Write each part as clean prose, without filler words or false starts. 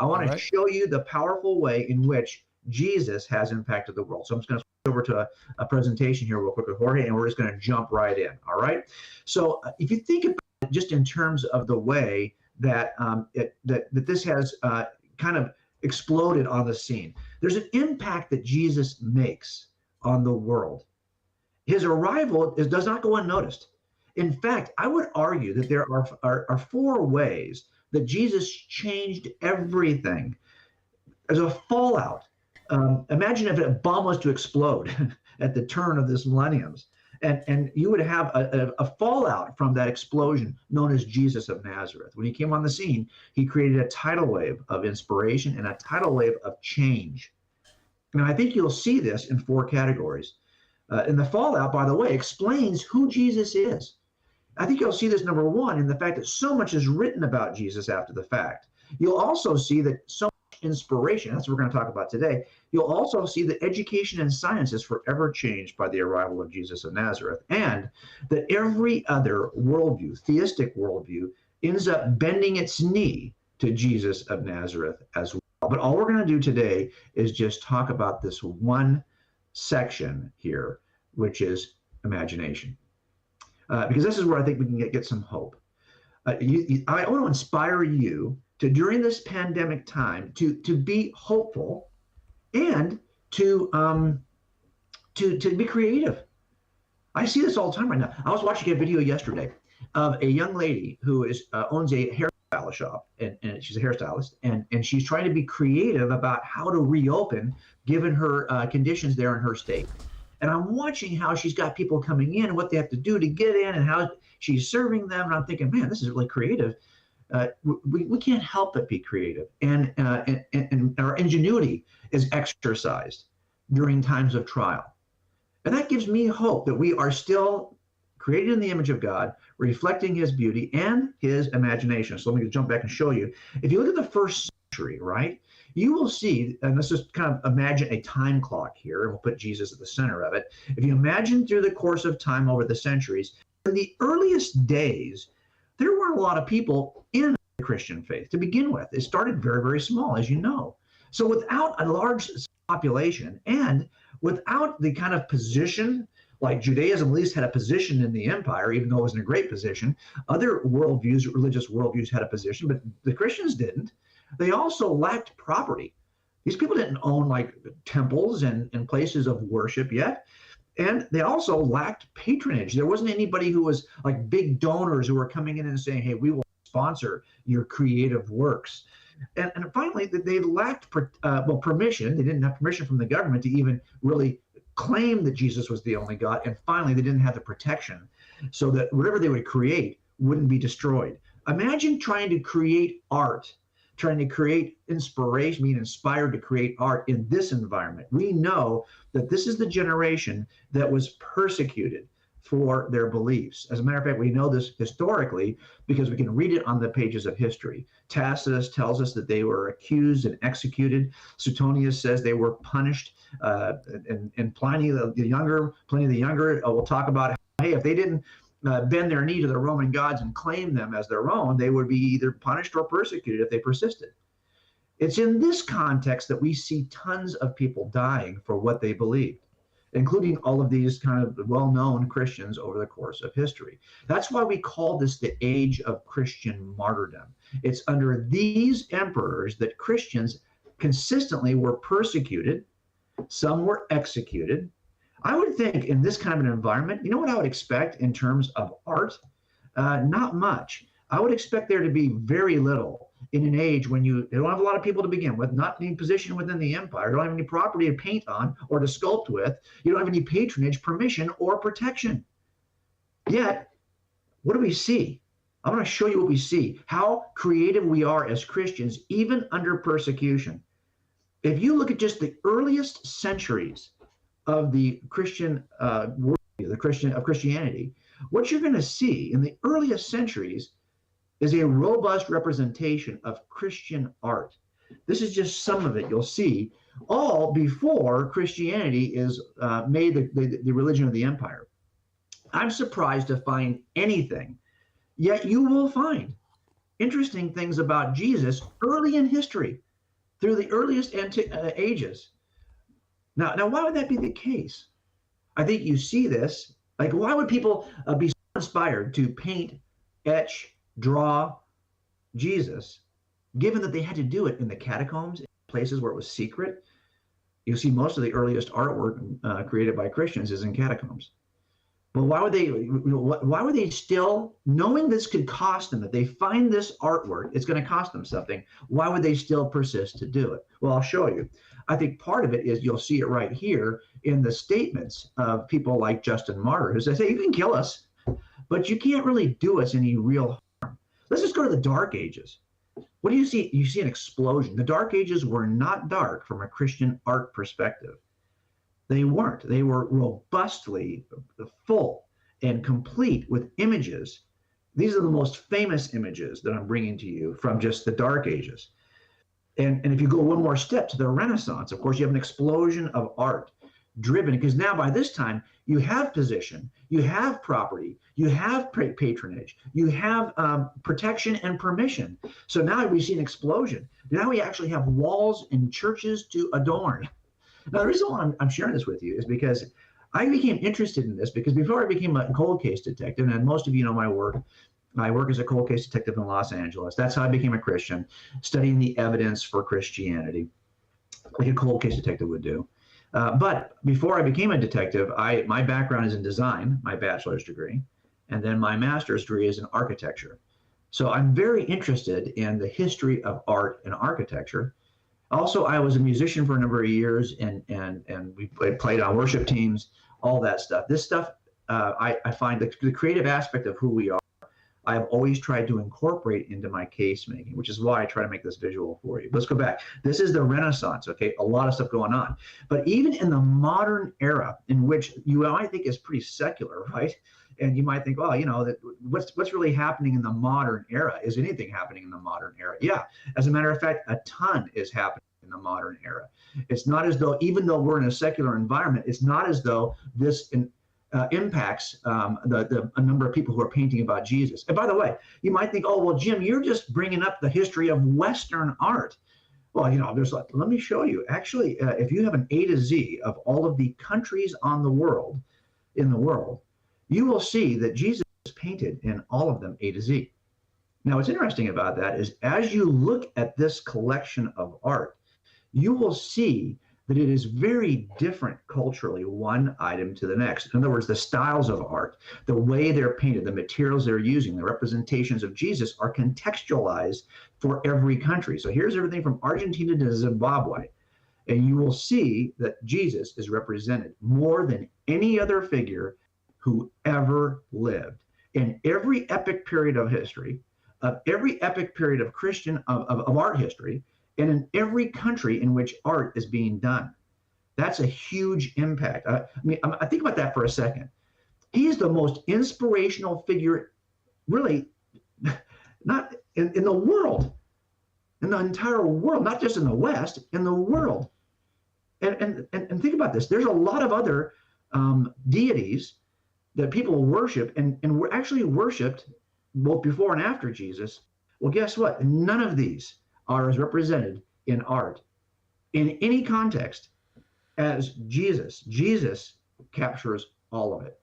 I want All to right. show you the powerful way in which Jesus has impacted the world. So I'm just going to switch over to a presentation here real quick with Jorge, and we're just going to jump right in. All right. So if you think about it just in terms of the way that that this has kind of exploded on the scene, there's an impact that Jesus makes on the world. His arrival does not go unnoticed. In fact, I would argue that there are four ways that Jesus changed everything as a fallout. Imagine if a bomb was to explode at the turn of this millenniums, and you would have a fallout from that explosion known as Jesus of Nazareth. When he came on the scene, he created a tidal wave of inspiration and a tidal wave of change. Now, I think you'll see this in four categories. And the fallout, by the way, explains who Jesus is. I think you'll see this, number one, in the fact that so much is written about Jesus after the fact. You'll also see that so much inspiration, that's what we're going to talk about today. You'll also see that education and science is forever changed by the arrival of Jesus of Nazareth, and that every other worldview, theistic worldview, ends up bending its knee to Jesus of Nazareth as well. But all we're going to do today is just talk about this one section here, which is imagination. Because this is where I think we can get some hope. I want to inspire you to, during this pandemic time, to be hopeful and to be creative. I see this all the time right now. I was watching a video yesterday of a young lady who owns a hairstyle shop, and she's a hairstylist, and she's trying to be creative about how to reopen given her conditions there in her state. And I'm watching how she's got people coming in and what they have to do to get in and how she's serving them. And I'm thinking, man, this is really creative. We can't help but be creative. And our ingenuity is exercised during times of trial. And that gives me hope that we are still created in the image of God, reflecting his beauty and his imagination. So let me jump back and show you. If you look at the first century, right, you will see, and let's just kind of imagine a time clock here, and we'll put Jesus at the center of it. If you imagine through the course of time over the centuries, in the earliest days, there weren't a lot of people in the Christian faith to begin with. It started very, very small, as you know. So without a large population and without the kind of position, like Judaism at least had a position in the empire, even though it wasn't a great position, other worldviews, religious worldviews had a position, but the Christians didn't. They also lacked property. These people didn't own like temples and places of worship yet. And they also lacked patronage. There wasn't anybody who was like big donors who were coming in and saying, hey, we will sponsor your creative works. And finally, they lacked permission. They didn't have permission from the government to even really claim that Jesus was the only God. And finally, they didn't have the protection so that whatever they would create wouldn't be destroyed. Imagine trying to create art, trying to create inspiration, being inspired to create art in this environment. We know that this is the generation that was persecuted for their beliefs. As a matter of fact, we know this historically because we can read it on the pages of history. Tacitus tells us that they were accused and executed. Suetonius says they were punished. And Pliny the Younger will talk about, hey, if they didn't bend their knee to the Roman gods and claim them as their own, they would be either punished or persecuted if they persisted. It's in this context that we see tons of people dying for what they believed, including all of these kind of well-known Christians over the course of history. That's why we call this the age of Christian martyrdom. It's under these emperors that Christians consistently were persecuted. Some were executed. I would think in this kind of an environment, you know what I would expect in terms of art? Not much. I would expect there to be very little in an age when you don't have a lot of people to begin with, not any position within the empire, don't have any property to paint on or to sculpt with, you don't have any patronage, permission, or protection. Yet, what do we see? I'm going to show you what we see, how creative we are as Christians, even under persecution. If you look at just the earliest centuries of the Christian worldview, of Christianity, what you're going to see in the earliest centuries is a robust representation of Christian art. This is just some of it you'll see, all before Christianity is made the religion of the empire. I'm surprised to find anything, yet you will find interesting things about Jesus early in history. through the earliest ages. Now, why would that be the case? I think you see this. Like, why would people be so inspired to paint, etch, draw Jesus, given that they had to do it in the catacombs, in places where it was secret? You see, most of the earliest artwork created by Christians is in catacombs. But why would they still, knowing this could cost them, that they find this artwork, it's going to cost them something, why would they still persist to do it? Well, I'll show you. I think part of it is, you'll see it right here in the statements of people like Justin Martyr, who says, hey, you can kill us, but you can't really do us any real harm. Let's just go to the Dark Ages. What do you see? You see an explosion. The Dark Ages were not dark from a Christian art perspective. They weren't. They were robustly full and complete with images. These are the most famous images that I'm bringing to you from just the Dark Ages. And if you go one more step to the Renaissance, of course, you have an explosion of art driven, because now by this time you have position, you have property, you have patronage, you have protection and permission. So now we see an explosion. Now we actually have walls and churches to adorn. Now, the reason why I'm sharing this with you is because I became interested in this because before I became a cold case detective, and most of you know my work, I work as a cold case detective in Los Angeles. That's how I became a Christian, studying the evidence for Christianity, like a cold case detective would do. But before I became a detective, my background is in design, my bachelor's degree, and then my master's degree is in architecture. So I'm very interested in the history of art and architecture. Also, I was a musician for a number of years, and we played on worship teams, all that stuff. This stuff, I find the creative aspect of who we are, I've always tried to incorporate into my case making, which is why I try to make this visual for you. Let's go back. This is the Renaissance, okay? A lot of stuff going on. But even in the modern era, in which you might think is pretty secular, right? And you might think, well, you know, that what's really happening in the modern era? Is anything happening in the modern era? Yeah. As a matter of fact, a ton is happening in the modern era. It's not as though, even though we're in a secular environment, it's not as though this impacts a number of people who are painting about Jesus. And by the way, you might think, oh, well, Jim, you're just bringing up the history of Western art. Well, you know, let me show you. Actually, if you have an A to Z of all of the countries in the world, you will see that Jesus is painted in all of them A to Z. Now, what's interesting about that is, as you look at this collection of art, you will see that it is very different culturally, one item to the next. In other words, the styles of art, the way they're painted, the materials they're using, the representations of Jesus are contextualized for every country. So here's everything from Argentina to Zimbabwe. And you will see that Jesus is represented more than any other figure who ever lived. In every epic period of history, every epic period of Christian, of art history, and in every country in which art is being done. That's a huge impact. I think about that for a second. He is the most inspirational figure, really, not in the world, in the entire world, not just in the West, in the world. And think about this. There's a lot of other deities that people worship and were actually worshipped both before and after Jesus. Well, guess what? None of these are as represented in art in any context as Jesus. Jesus captures all of it.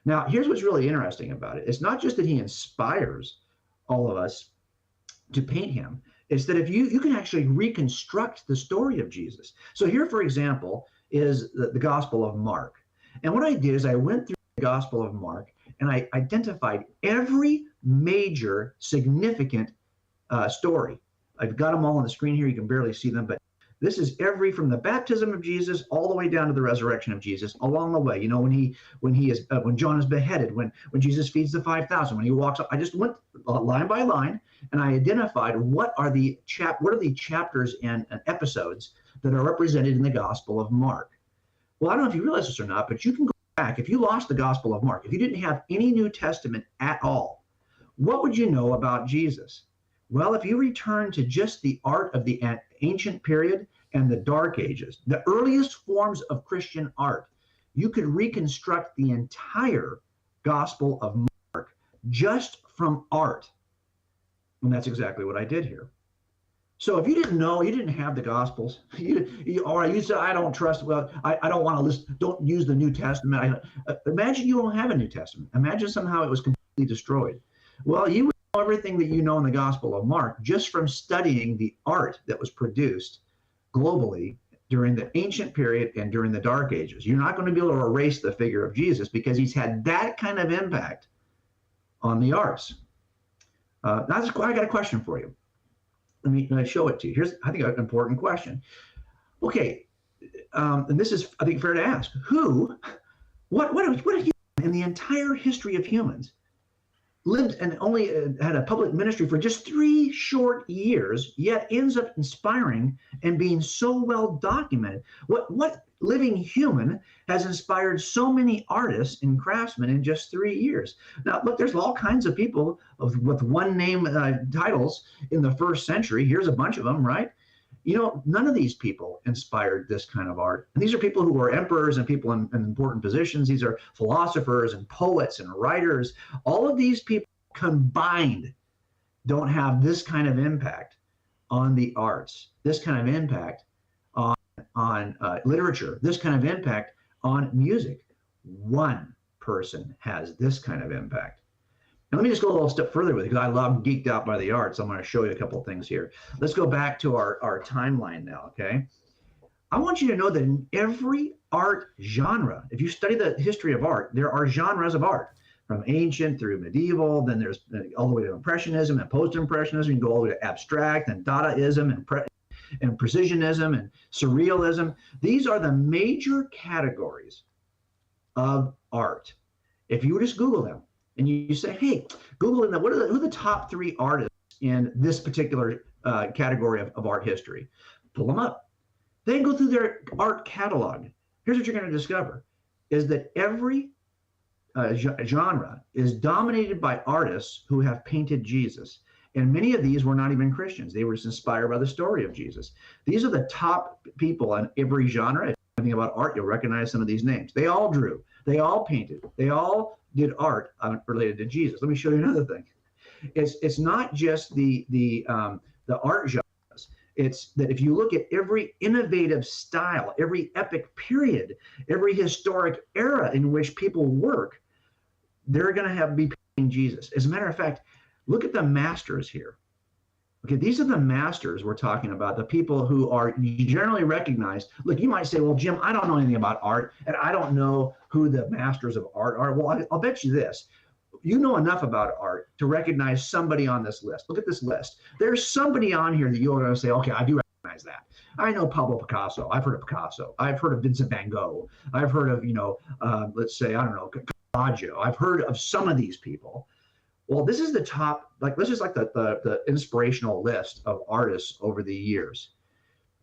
Now, here's what's really interesting about it. It's not just that he inspires all of us to paint him. It's that if you can actually reconstruct the story of Jesus. So here, for example, is the Gospel of Mark. And what I did is I went through the Gospel of Mark and I identified every major significant story. I've got them all on the screen here. You can barely see them, but this is from the baptism of Jesus all the way down to the resurrection of Jesus along the way. You know, when John is beheaded, when Jesus feeds the 5,000, when he walks up, I just went line by line and I identified what are the chapters and episodes that are represented in the Gospel of Mark. Well, I don't know if you realize this or not, but you can go back. If you lost the Gospel of Mark, if you didn't have any New Testament at all, what would you know about Jesus? Well, if you return to just the art of the ancient period and the Dark Ages, the earliest forms of Christian art, you could reconstruct the entire Gospel of Mark just from art. And that's exactly what I did here. So if you didn't know, you didn't have the Gospels, or you said, I don't trust, well, I don't want to listen, don't use the New Testament. Imagine you don't have a New Testament. Imagine somehow it was completely destroyed. Well, you would know everything that you know in the Gospel of Mark just from studying the art that was produced globally during the ancient period and during the Dark Ages. You're not going to be able to erase the figure of Jesus because he's had that kind of impact on the arts. I got a question for you. Let me show it to you. Here's, I think, an important question. Okay, and this is, I think, fair to ask. What a human in the entire history of humans lived and only had a public ministry for just 3 short years, yet ends up inspiring and being so well documented? What living human has inspired so many artists and craftsmen in just 3 years? Now, look, there's all kinds of people with one name titles in the first century. Here's a bunch of them, right? You know, none of these people inspired this kind of art. And these are people who were emperors and people in important positions. These are philosophers and poets and writers. All of these people combined don't have this kind of impact on the arts, this kind of impact on literature, this kind of impact on music. One person has this kind of impact. And let me just go a little step further with it, because I love geeked out by the arts. I'm going to show you a couple of things here. Let's go back to our timeline now, okay? I want you to know that in every art genre, if you study the history of art, there are genres of art, from ancient through medieval, then there's all the way to Impressionism and Post-Impressionism. You can go all the way to abstract and Dadaism and Precisionism and Surrealism. These are the major categories of art. If you just Google them, and you say, hey, Google, who are the top 3 artists in this particular category of art history? Pull them up. Then go through their art catalog. Here's what you're going to discover, is that every genre is dominated by artists who have painted Jesus. And many of these were not even Christians. They were just inspired by the story of Jesus. These are the top people in every genre. If you think about art, you'll recognize some of these names. They all drew. They all painted. They all did art related to Jesus. Let me show you another thing. It's not just the art genres. It's that if you look at every innovative style, every epic period, every historic era in which people work, they're going to be painting Jesus. As a matter of fact, look at the masters here. Okay, these are the masters we're talking about, the people who are generally recognized. Look, you might say, well, Jim, I don't know anything about art, and I don't know who the masters of art are. Well, I'll bet you this. You know enough about art to recognize somebody on this list. Look at this list. There's somebody on here that you're going to say, okay, I do recognize that. I know Pablo Picasso. I've heard of Picasso. I've heard of Vincent van Gogh. I've heard of, let's say, I don't know, Caravaggio. I've heard of some of these people. Well, this is the top, this is like the inspirational list of artists over the years.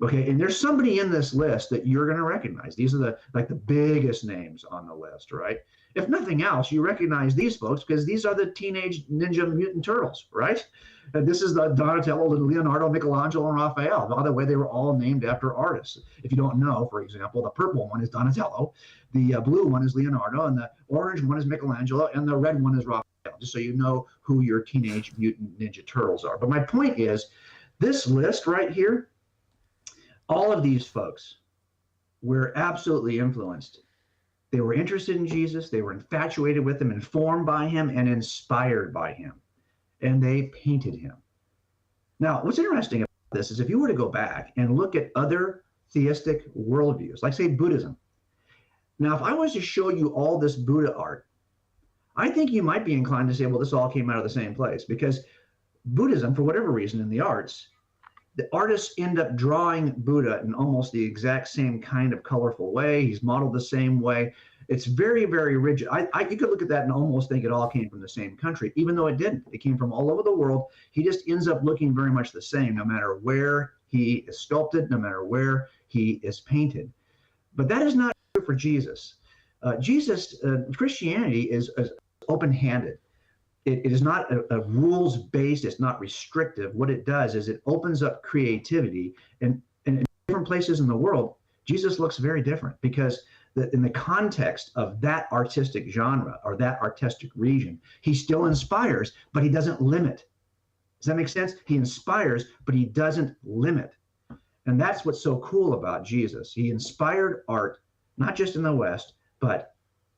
Okay, and there's somebody in this list that you're going to recognize. These are the biggest names on the list, right? If nothing else, you recognize these folks because these are the Teenage Ninja Mutant Turtles, right? And this is the Donatello, Leonardo, Michelangelo, and Raphael. By the way, they were all named after artists. If you don't know, for example, the purple one is Donatello, the blue one is Leonardo, and the orange one is Michelangelo, and the red one is Raphael, just so you know who your Teenage Mutant Ninja Turtles are. But my point is, this list right here, all of these folks were absolutely influenced. They were interested in Jesus. They were infatuated with him, informed by him, and inspired by him. And they painted him. Now, what's interesting about this is if you were to go back and look at other theistic worldviews, like say Buddhism. Now, if I was to show you all this Buddha art, I think you might be inclined to say, well, this all came out of the same place, because Buddhism, for whatever reason in the arts, the artists end up drawing Buddha in almost the exact same kind of colorful way. He's modeled the same way. It's very, very rigid. You could look at that and almost think it all came from the same country, even though it didn't. It came from all over the world. He just ends up looking very much the same, no matter where he is sculpted, no matter where he is painted. But that is not true for Jesus. Christianity is open-handed. It is not a rules-based, it's not restrictive. What it does is it opens up creativity. And in different places in the world, Jesus looks very different because in the context of that artistic genre or that artistic region, he still inspires, but he doesn't limit. Does that make sense? He inspires, but he doesn't limit. And that's what's so cool about Jesus. He inspired art, not just in the West, but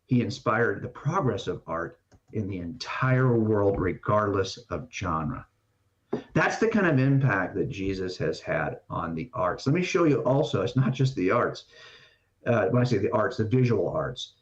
he inspired the progress of art in the entire world, regardless of genre. That's the kind of impact that Jesus has had on the arts. Let me show you also, it's not just the arts. When I say the arts, the visual arts.